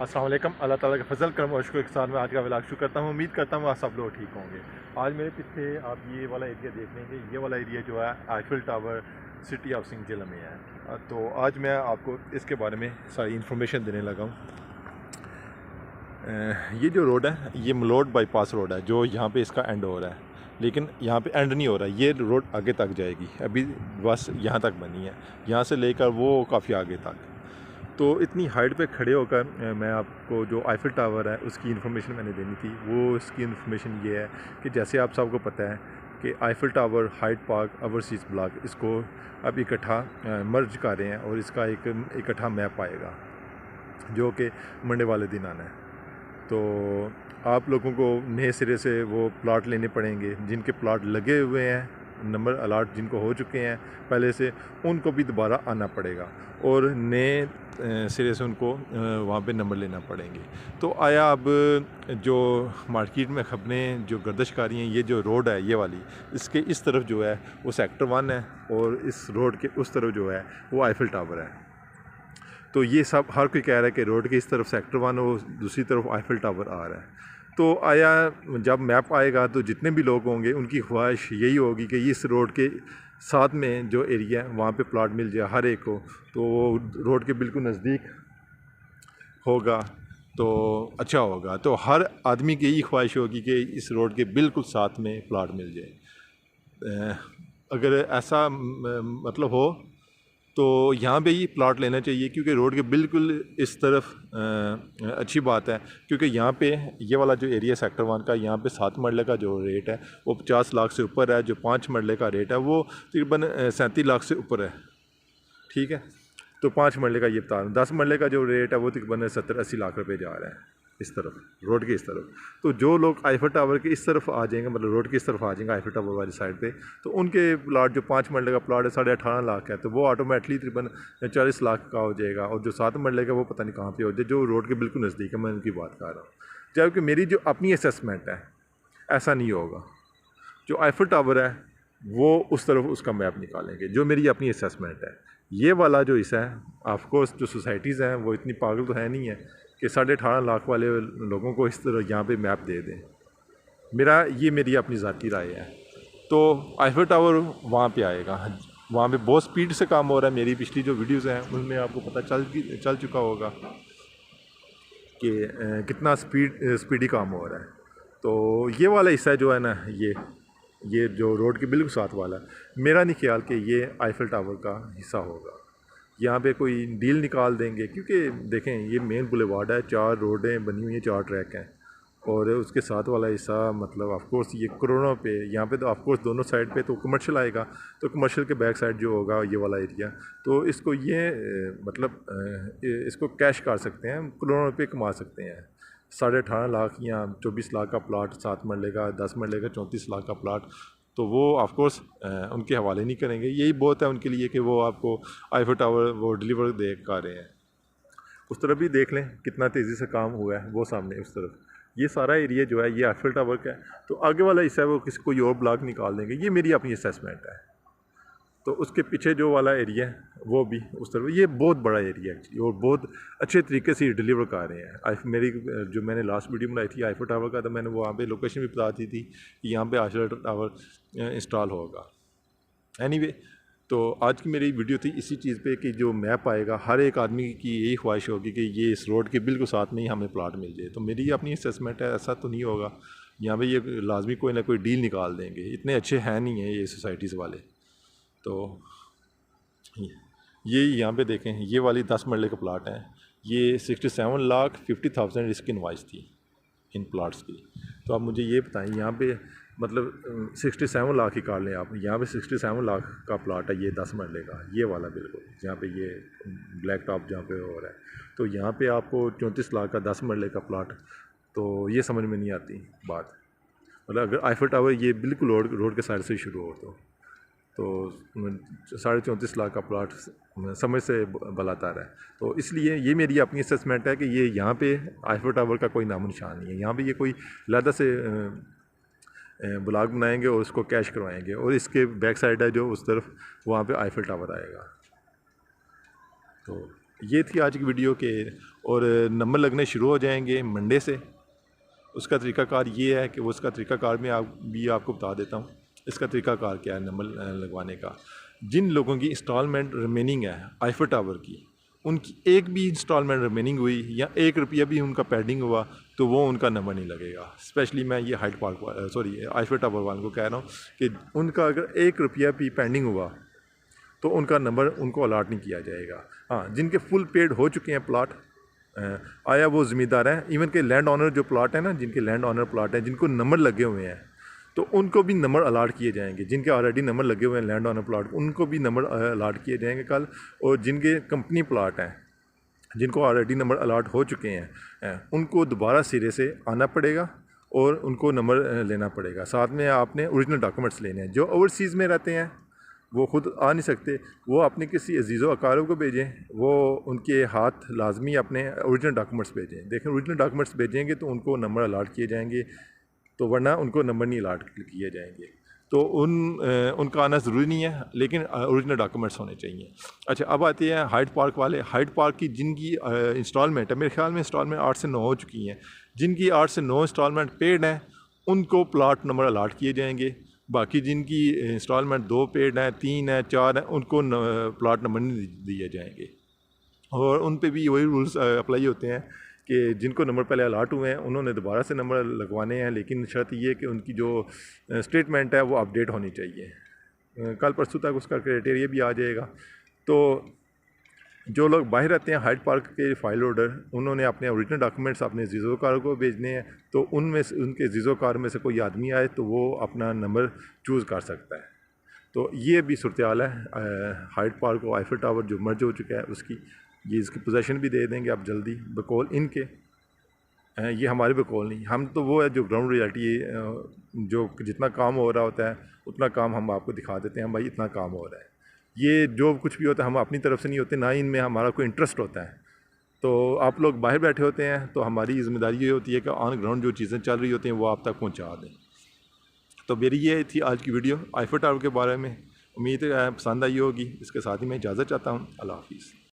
अस्सलाम वालेकुम। अल्लाह ताला के फजल करम और शुक्र के साथ मैं आज का व्लॉग शुरू करता हूँ। उम्मीद करता हूँ आप सब लोग ठीक होंगे। आज मेरे पीछे आप ये वाला एरिया देख लेंगे। ये वाला एरिया जो है आईफिल टावर सिटी ऑफ सिंजिला में है। तो आज मैं आपको इसके बारे में सारी इन्फॉर्मेशन देने लगा हूँ। ये जो रोड है ये मलोड बाईपास रोड है जो यहाँ पे इसका एंड हो रहा है, लेकिन यहाँ पे एंड नहीं हो रहा है। ये रोड आगे तक जाएगी, अभी बस यहाँ तक बनी है, यहाँ से लेकर वो काफ़ी आगे तक। तो इतनी हाइट पे खड़े होकर मैं आपको जो आईफिल टावर है उसकी इन्फॉर्मेशन मैंने देनी थी। वो इसकी इन्फॉर्मेशन ये है कि जैसे आप सबको पता है कि Eiffel tower, Hyde Park, overseas block इसको अब इकट्ठा मर्ज कर रहे हैं और इसका एक इकट्ठा मैप आएगा जो कि मंडे वाले दिन आना है। तो आप लोगों को नए सिरे से वो प्लाट लेने पड़ेंगे। जिनके प्लाट लगे हुए हैं, नंबर अलाट जिनको हो चुके हैं पहले से, उनको भी दोबारा आना पड़ेगा और नए सिरे से उनको वहाँ पे नंबर लेना पड़ेंगे। तो आया अब जो मार्केट में खबरें जो गर्दिशकारी हैं, ये जो रोड है ये वाली, इसके इस तरफ जो है वो सेक्टर 1 है और इस रोड के उस तरफ जो है वो आईफिल टावर है। तो ये सब हर कोई कह रहा है कि रोड के इस तरफ सेक्टर 1 और दूसरी तरफ आईफिल टावर आ रहा है। तो आया जब मैप आएगा तो जितने भी लोग होंगे उनकी ख्वाहिश यही होगी कि इस रोड के साथ में जो एरिया है वहाँ पे प्लॉट मिल जाए हर एक को, तो वो रोड के बिल्कुल नज़दीक होगा तो अच्छा होगा। तो हर आदमी की यही ख्वाहिश होगी कि इस रोड के बिल्कुल साथ में प्लॉट मिल जाए। अगर ऐसा मतलब हो तो यहाँ पे ही प्लॉट लेना चाहिए, क्योंकि रोड के बिल्कुल इस तरफ अच्छी बात है, क्योंकि यहाँ पे ये वाला जो एरिया सेक्टर 1 का, यहाँ पे 7 मरले का जो रेट है वो 50 लाख से ऊपर है। जो 5 मरले का रेट है वो तकरीबन 37 लाख से ऊपर है। ठीक है, तो 5 मरले का ये बता रहा हूँ। 10 मरले का जो रेट है वो तकरीबन 70-80 लाख रुपए जा रहा है इस तरफ, रोड के इस तरफ। तो जो लोग आईफिल टावर के इस तरफ आ जाएंगे, मतलब रोड की इस तरफ आ जाएंगे आईफिल टावर वाली साइड पे, तो उनके प्लाट जो 5 मरले का प्लाट है 18.5 लाख है, तो वो ऑटोमेटिकली तकरीबन 40 लाख का हो जाएगा। और जो 7 मरले का वो पता नहीं कहाँ पे हो जाए, जो रोड के बिल्कुल नज़दीक है, मैं उनकी बात कर रहा हूँ। जबकि मेरी जो अपनी असेसमेंट है ऐसा नहीं होगा। जो आईफिल टावर है वो उस तरफ उसका मैप निकालेंगे, जो मेरी अपनी असेसमेंट है। ये वाला जो हिस्सा है, ऑफकोर्स जो सोसाइटीज़ हैं वो इतनी पागल तो है नहीं है कि 18.5 लाख वाले लोगों को इस तरह यहाँ पे मैप दे दें। मेरी अपनी ज़ाती राय है। तो आईफिल टावर वहाँ पे आएगा, वहाँ पे बहुत स्पीड से काम हो रहा है। मेरी पिछली जो वीडियोज़ हैं उनमें आपको पता चल चुका होगा कि कितना स्पीडी काम हो रहा है। तो ये वाला हिस्सा जो है ना, ये जो रोड के बिल्कुल साथ वाला, मेरा नहीं ख्याल कि ये आईफिल टावर का हिस्सा होगा। यहाँ पे कोई डील निकाल देंगे, क्योंकि देखें ये मेन बुलेवार्ड है, 4 रोडें बनी हुई हैं, 4 ट्रैक हैं, और उसके साथ वाला हिस्सा मतलब ऑफकोर्स ये करोड़ों पे, यहाँ पे तो ऑफकोर्स दोनों साइड पे तो कमर्शियल आएगा, तो कमर्शियल के बैक साइड जो होगा ये वाला एरिया, तो इसको ये इसको कैश कर सकते हैं, करोड़ों रुपये कमा सकते हैं। 18.5 लाख या 24 लाख का प्लाट, 7 मरले का, 10 मरले का 34 लाख का प्लाट, तो वो ऑफकोर्स उनके हवाले नहीं करेंगे। यही बहुत है उनके लिए कि वो आपको आईफिल टावर वो डिलीवर दे कर रहे हैं। उस तरफ भी देख लें कितना तेज़ी से काम हुआ है, वो सामने उस तरफ ये सारा एरिया जो है ये आईफिल टावर का है। तो आगे वाला हिस्सा है वो किसी कोई और ब्लॉक निकाल देंगे, ये मेरी अपनी असेसमेंट है। तो उसके पीछे जो वाला एरिया है वो भी उस तरफ, ये बहुत बड़ा एरिया है एक्चुअली, और बहुत अच्छे तरीके से ये डिलीवर कर रहे हैं। मेरी जो मैंने लास्ट वीडियो बनाई थी आईफिल टावर का, तो मैंने वहाँ पे लोकेशन भी बता दी थी कि यहाँ पे आईफिल टावर इंस्टॉल होगा। एनीवे, तो आज की मेरी वीडियो थी इसी चीज़ पे कि जो मैप आएगा हर एक आदमी की यही ख्वाहिश होगी कि ये इस रोड के बिल्कुल साथ में ही हमें प्लाट मिल जाए। तो मेरी अपनी असेसमेंट है, ऐसा तो नहीं होगा। यहाँ पे ये लाजमी कोई ना कोई डील निकाल देंगे, इतने अच्छे हैं नहीं है ये सोसाइटीज़ वाले। तो ये यहाँ पे देखें, ये वाली 10 मरले का प्लाट है, ये 67,50,000 इसकी इनवाइस थी इन प्लाट्स की। तो आप मुझे ये बताएं, यहाँ पे मतलब 67 लाख ही काट लें आप, यहाँ पे 67 लाख का प्लाट है ये 10 मरले का, ये वाला बिल्कुल जहाँ पे ये ब्लैक टॉप जहाँ पे हो रहा है। तो यहाँ पे आपको 34 लाख का 10 मरले का प्लाट, तो ये समझ में नहीं आती बात। मतलब अगर आईफिल टावर ये बिल्कुल रोड के साइड से शुरू हो तो 34.5 लाख का प्लाट समझ से बलाता रहा है। तो इसलिए ये मेरी अपनी असेसमेंट है कि ये यहाँ पे आईफिल टावर का कोई नामो निशान नहीं है। यहाँ पे ये कोई लहदा से ब्लॉग बनाएंगे और उसको कैश करवाएंगे, और इसके बैक साइड है जो उस तरफ, वहाँ पे आईफिल टावर आएगा। तो ये थी आज की वीडियो के, और नंबर लगने शुरू हो जाएंगे मंडे से। उसका तरीक़ाकार ये है कि वो उसका तरीक़ाकार मैं आपको बता देता हूँ। इसका तरीक़ाकार क्या है नंबर लगवाने का। जिन लोगों की इंस्टॉलमेंट रिमेनिंग है आईफर टावर की, उनकी एक भी इंस्टॉलमेंट रिमेनिंग हुई या ₹1 भी उनका पेंडिंग हुआ तो वो उनका नंबर नहीं लगेगा। स्पेशली मैं ये हाइट पार्क आईफर टावर वालों को कह रहा हूँ कि उनका अगर ₹1 भी पेंडिंग हुआ तो उनका नंबर उनको अलाट नहीं किया जाएगा। हाँ, जिनके फुल पेड हो चुके हैं प्लाट, आया वो ज़मींदार हैं, इवन के लैंड ऑनर जो प्लाट है ना, जिनके लैंड ऑनर प्लाट हैं, जिनको नंबर लगे हुए हैं, तो उनको भी नंबर अलाट किए जाएंगे। जिनके ऑलरेडी नंबर लगे हुए हैं लैंड ऑनर प्लाट, उनको भी नंबर अलाट किए जाएंगे कल। और जिनके कंपनी प्लाट हैं, जिनको ऑलरेडी नंबर अलाट हो चुके हैं, उनको दोबारा सिरे से आना पड़ेगा और उनको नंबर लेना पड़ेगा। साथ में आपने ओरिजिनल डॉक्यूमेंट्स लेने हैं। जो ओवरसीज़ में रहते हैं वो ख़ुद आ नहीं सकते, वो अपने किसी अजीज़ो अकारों को भेजें, वो उनके हाथ लाजमी अपने ओरिजिनल डॉक्यूमेंट्स भेजें। देखें, ओरिजिनल डॉक्यूमेंट्स भेजेंगे तो उनको नंबर अलाट किए जाएंगे, तो वरना उनको नंबर नहीं अलाट किए जाएंगे। तो उनका आना ज़रूरी नहीं है, लेकिन ओरिजिनल डॉक्यूमेंट्स होने चाहिए। अच्छा, अब आते हैं हाइट पार्क वाले। हाइट पार्क की जिनकी इंस्टॉलमेंट है, मेरे ख्याल में इंस्टॉलमेंट 8 से 9 हो चुकी हैं। जिनकी 8 से 9 इंस्टॉलमेंट पेड हैं उनको प्लाट नंबर अलाट किए जाएंगे। बाकी जिनकी इंस्टॉलमेंट 2 पेड हैं, 3 हैं, 4 हैं, उनको प्लाट नंबर नहीं दिए जाएंगे। और उन पे भी वही रूल्स अप्लाई होते हैं कि जिनको नंबर पहले अलाट हुए हैं उन्होंने दोबारा से नंबर लगवाने हैं, लेकिन शर्त ये है कि उनकी जो स्टेटमेंट है वो अपडेट होनी चाहिए। कल परसों तक उसका क्राइटेरिया भी आ जाएगा। तो जो लोग बाहर रहते हैं हाइट पार्क के फाइल होल्डर, उन्होंने अपने ओरिजिनल डॉक्यूमेंट्स अपने जीज़ोकार को भेजने हैं। तो उनमें से उनके जीज़ोकार में से कोई आदमी आए तो वो अपना नंबर चूज़ कर सकता है। तो ये भी सूरत हाल है हाइट पार्क और आईफर टावर जो मर्ज हो चुका है उसकी। ये इसकी पोजीशन भी दे देंगे आप जल्दी, बकौल इनके। ये हमारे बकौल नहीं, हम तो वो है जो ग्राउंड रियलिटी, जो जितना काम हो रहा होता है उतना काम हम आपको दिखा देते हैं। भाई इतना काम हो रहा है। ये जो कुछ भी होता है हम अपनी तरफ से नहीं होते, ना ही इनमें हमारा कोई इंटरेस्ट होता है। तो आप लोग बाहर बैठे होते हैं तो हमारी ज़िम्मेदारी ये होती है कि ऑन ग्राउंड जो चीज़ें चल रही होती हैं वो आप तक पहुँचा दें। तो मेरी ये थी आज की वीडियो आईफर टावर के बारे में। उम्मीद है पसंद आई होगी। इसके साथ ही मैं इजाज़त चाहता हूँ। अल्लाह हाफ़िज़।